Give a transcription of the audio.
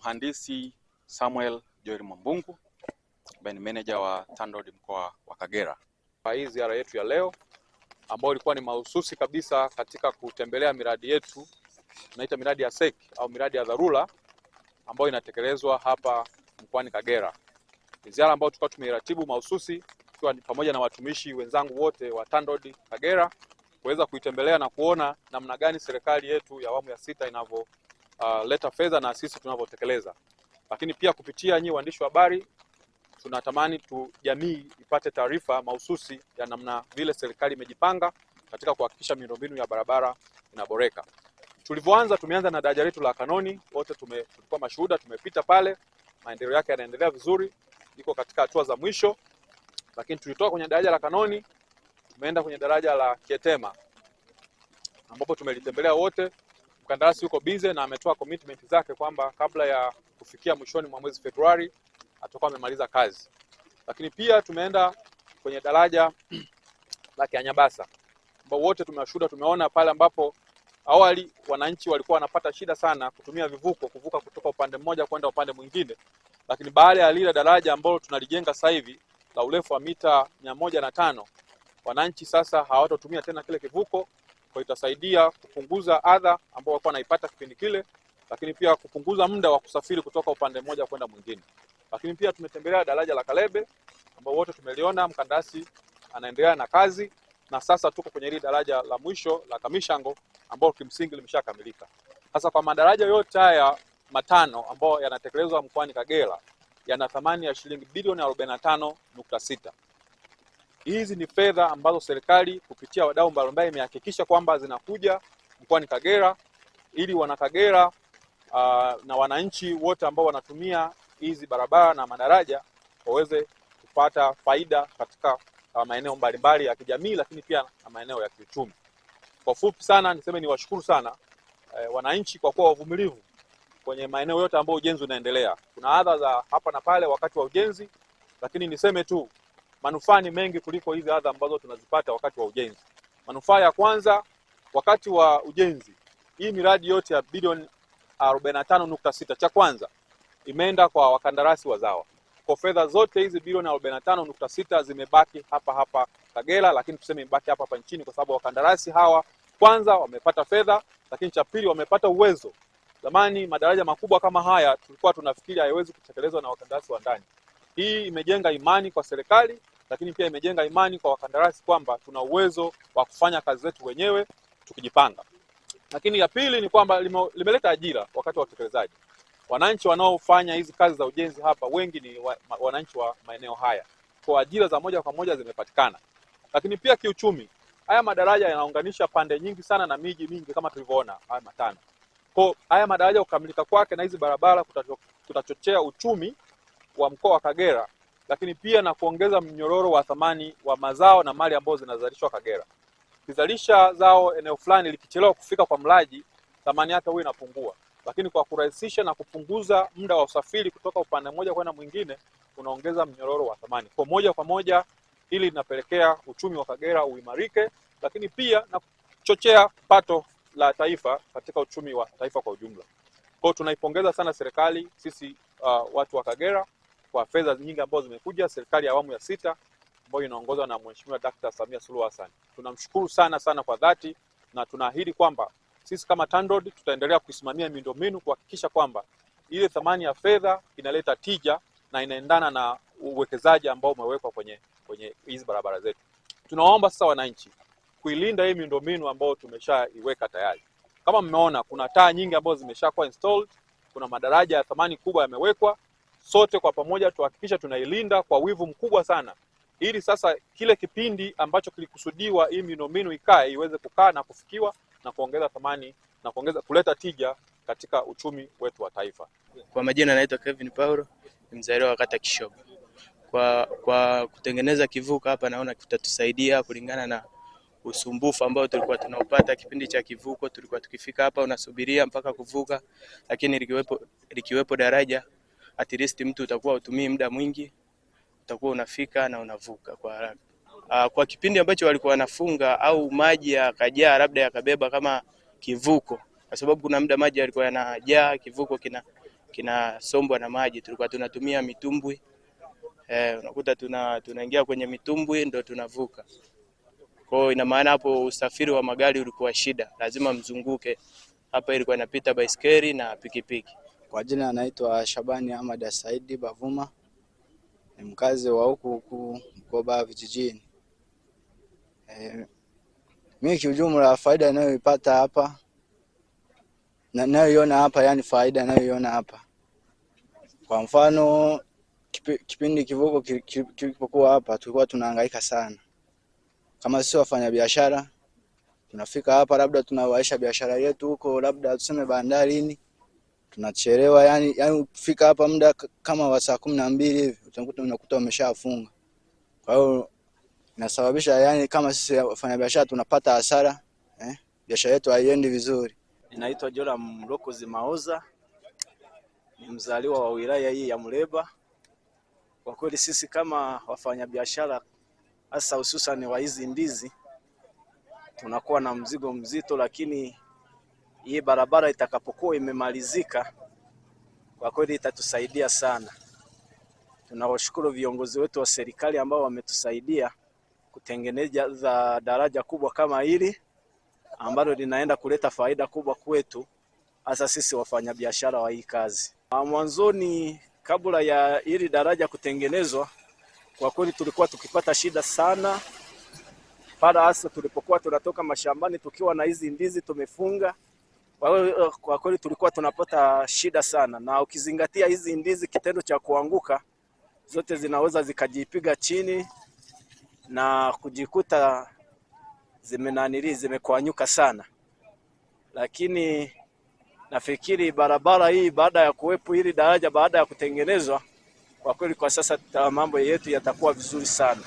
Mhandisi Samuel Joel Mwambungu ambaye ni meneja wa TANROADS mkoa wa Kagera. Hii ziara yetu ya leo ambayo ilikuwa ni mahususi kabisa katika kutembelea miradi yetu, tunaita miradi ya SEC au miradi ya dharura ambayo inatekelezwa hapa mkoani Kagera. Ni ziara ambayo tulikuwa tumeiratibu mahususi tukiwa pamoja na watumishi wenzangu wote wa TANROADS Kagera kuweza kuitembelea na kuona namna gani serikali yetu ya awamu ya 6 inavyoleta fedha na sisi tunavyotekeleza. Lakini pia kupitia nyinyi waandishi wa habari tunatamani jamii ipate taarifa mahususi ya namna vile serikali imejipanga katika kuhakikisha miundombinu ya barabara inaboreka. Tumeanza na daraja letu la Kanoni, wote tulikuwa mashuhuda, tumepita pale, maendeleo yake yanaendelea vizuri, iko katika hatua za mwisho. Lakini tulitoka kwenye daraja la Kanoni, tumeenda kwenye daraja la Kietema ambapo tumelitembelea wote. Mkandarasi yuko busy na ametoa commitment zake kwamba kabla ya kufikia mwishoni mwa mwezi Februari atakuwa amemaliza kazi. Lakini pia tumeenda kwenye daraja la Kianyabasa ambao wote tumewashuhuda, tumeona pale ambapo awali wananchi walikuwa wanapata shida sana kutumia vivuko kuvuka kutoka upande mmoja kwenda upande mwingine. Lakini baada ya lile daraja ambalo tunalijenga sasa hivi la urefu wa mita 105, wananchi sasa hawatatumia tena kile kivuko, kwa itasaidia kupunguza adha ambao walikuwa wanaipata kipindi kile, lakini pia kupunguza muda wa kusafiri kutoka upande mmoja kwenda mwingine. Lakini pia tumetembelea daraja la Kalebe ambao wote tumeliona, mkandarasi anaendelea na kazi, na sasa tuko kwenye hili daraja la mwisho la Kamishango ambao kimsingi limeshakamilika. Sasa kwa madaraja yote haya matano ambao yanatekelezwa mkoani Kagera yana thamani ya shilingi bilioni 45.6. Hizi ni fedha ambazo serikali kupitia wadau mbalimbali imehakikisha kwamba zinakuja mkoani Kagera ili wana Kagera na wananchi wote ambao wanatumia hizi barabara na madaraja waweze kupata faida katika maeneo mbalimbali ya kijamii, lakini pia na maeneo ya kiuchumi. Kwa fupi sana niseme ni washukuru sana wananchi kwa kuwa wavumilivu kwenye maeneo yote ambayo ujenzi unaendelea. Kuna adha za hapa na pale wakati wa ujenzi, lakini niseme tu manufaa ni mengi kuliko hizi adha ambazo tunazipata wakati wa ujenzi. Manufaa ya kwanza, wakati wa ujenzi hii miradi yote ya bilioni 45.6 cha kwanza imeenda kwa wakandarasi wazawa. Kwa fedha zote hizi bilioni 45.6 zimebaki hapa Kagera, lakini tuseme imebaki hapa nchini kwa sababu wakandarasi hawa kwanza wamepata fedha, lakini cha pili wamepata uwezo. Zamani madaraja makubwa kama haya tulikuwa tunafikiri haiwezi kutekelezwa na wakandarasi wa ndani. Hii imejenga imani kwa serikali, lakini pia imejenga imani kwa wakandarasi kwamba tuna uwezo wa kufanya kazi zetu wenyewe tukijipanga. Lakini ya pili ni kwamba limeleta ajira wakati wa utekelezaji. Wananchi wanaofanya hizi kazi za ujenzi hapa wengi ni wananchi wa maeneo haya. Kwa ajira za moja kwa moja zimepatikana. Lakini pia kiuchumi, haya madaraja yanaunganisha pande nyingi sana na miji mingi kama tulivyoona haya matano. Kwa haya madaraja kukamilika kwake na hizi barabara kutachochea uchumi wa mkoa wa Kagera, lakini pia na kuongeza mnyororo wa thamani wa mazao na mali ambazo zinazalishwa Kagera. Kizalisha zao eneo fulani likichelewa kufika kwa mlaji, thamani yake huwa inapungua. Lakini kwa kurahisisha na kupunguza muda wa usafiri kutoka upande mmoja kwenda mwingine, unaongeza mnyororo wa thamani. Kwa moja hili linapelekea uchumi wa Kagera uimarike, lakini pia na kuchochea pato la taifa katika uchumi wa taifa kwa ujumla. Kwa tunaipongeza sana serikali sisi watu wa Kagera kwa fedha nyingi ambazo zimekuja, serikali ya awamu ya 6 ambayo inaongozwa na Mheshimiwa Dr. Samia Suluhu Hassan. Tunamshukuru sana kwa dhati, na tunaahidi kwamba sisi kama TANROADS tutaendelea kusimamia miundombinu kuhakikisha kwamba ile thamani ya fedha inaleta tija na inaendana na uwekezaji ambao umewekwa kwenye hizi barabara zetu. Tunaomba sasa wananchi kuilinda hii miundombinu ambayo tumeshaiweka tayari. Kama mmeona kuna taa nyingi ambazo zimeshakuwa installed, kuna madaraja ya thamani kubwa yamewekwa. Sote kwa pamoja tuhakikisha tunailinda kwa wivu mkubwa sana, ili sasa kile kipindi ambacho kilikusudiwa hii miundombinu ikae iweze kukaa na kufikiwa na kuongeza thamani na kuleta tija katika uchumi wetu wa taifa. Kwa majina naitwa Kevin Paulo, ni mzaliwa wa kata Kishogo. Kwa kutengeneza kivuko hapa naona kitatusaidia kulingana na usumbufu ambao tulikuwa tunaupata kipindi cha kivuko. Tulikuwa tukifika hapa unasubiria mpaka kuvuka, lakini likiwepo daraja at least mtu utakuwa utumii muda mwingi, utakuwa unafika na unavuka kwa haraka. Kwa kipindi ambacho walikuwa wanafunga au maji yakajaa labda yakabeba kama kivuko, kwa sababu kuna muda maji yalikuwa yanajaa, kivuko kinasombwa na maji, tulikuwa tunatumia mitumbwi. Unakuta tunaingia kwenye mitumbwi ndo tunavuka. Kwa hiyo ina maana hapo usafiri wa magari ulikuwa shida, lazima mzunguke. Hapa ilikuwa inapita baiskeli na pikipiki. Kwa jina anaitwa Shabani Ahmad Saidi Bavuma, ni mkazi wa huku Bukoba vijijini. Mimi kiujumla faida ninayoipata hapa na ninayoiona hapa, yani faida ninayoiona hapa, kwa mfano kipindi kivuko kilipokuwa hapa tulikuwa tunahangaika sana. Kama sisi wafanya biashara tunafika hapa, labda tunawaisha biashara yetu huko, labda tuseme bandarini, tunachelewa yani kufika hapa muda kama wa saa 12 hivi unakuta umeshafunga. Kwa hiyo inasababisha yani kama sisi wafanya biashara tunapata hasara, biashara yetu haiendi vizuri. Ninaitwa Joram Mlokozi Maoza, ni mzaliwa wa wilaya hii ya Muleba. Kwa kweli sisi kama wafanya biashara, hasa hususan wa hizi ndizi, tunakuwa na mzigo mzito, lakini hii barabara itakapokuwa imemalizika, kwa kweli itatusaidia sana. Tunawashukuru viongozi wetu wa serikali ambao wametusaidia kutengeneza daraja kubwa kama hili ambalo linaenda kuleta faida kubwa kwetu, hasa sisi wafanyabiashara wa hii kazi. Mwanzoni kabla ya hili daraja kutengenezwa, kwa kweli tulikuwa tukipata shida sana. Pala hasa tulipokuwa tunatoka mashambani tukiwa na hizi ndizi tumefunga, kwa kweli tulikuwa tunapata shida sana, na ukizingatia hizi ndizi kitendo cha kuanguka zote zinaweza zikajipiga chini na kujikuta zimekwanyuka sana. Lakini nafikiri barabara hii baada ya kuwepo hili daraja, baada ya kutengenezwa, kwa kweli kwa sasa mambo yetu yatakuwa vizuri sana.